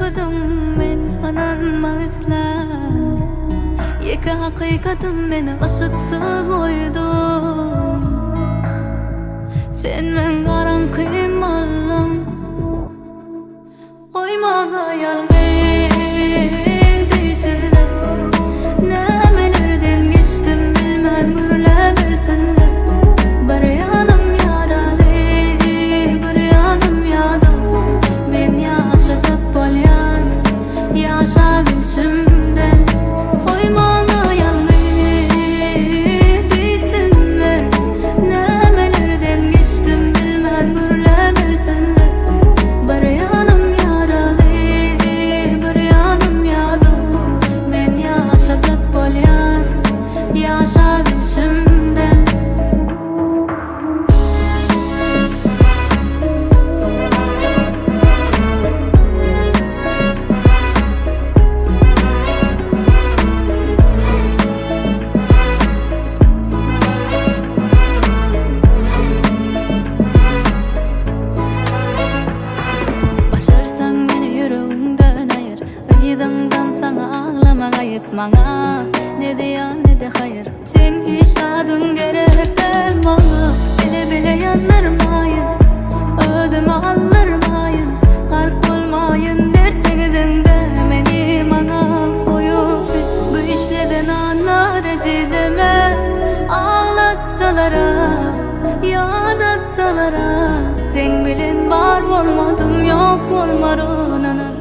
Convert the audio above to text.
koydum men ananma islan. Yeki hakikatim beni ışıksız koydu. Sen men garan kıymalım. Koymana yalnız değilsinler. Nemelerden geçtim bilmem gürle bersinler. Bir yanım yaralı, bir yanım yadım. Men yaşayacak bolyan, yaşa bilşimden. Koymana yalnız değilsinler. Nemelerden geçtim bilmem gürle bersinler. Bir yanım yaralı, bir yanım yadım. Men yaşayacak bolyan, yaşa bilşimden. Başarsan beni yüreğimden ayır. Rıydığından sana ağlama kayıp bana. Ne diyan ne de hayır. Sen hiç tadın gerek değil bana. Bile bile yanırmayın, ödümü aldırmayın. Kark olmayın dertlerden de beni bana koyup bu işleden anlar ecideme. Ağlatsalara, yadatsalara, sen bilin var olmadım yok olmarın anan.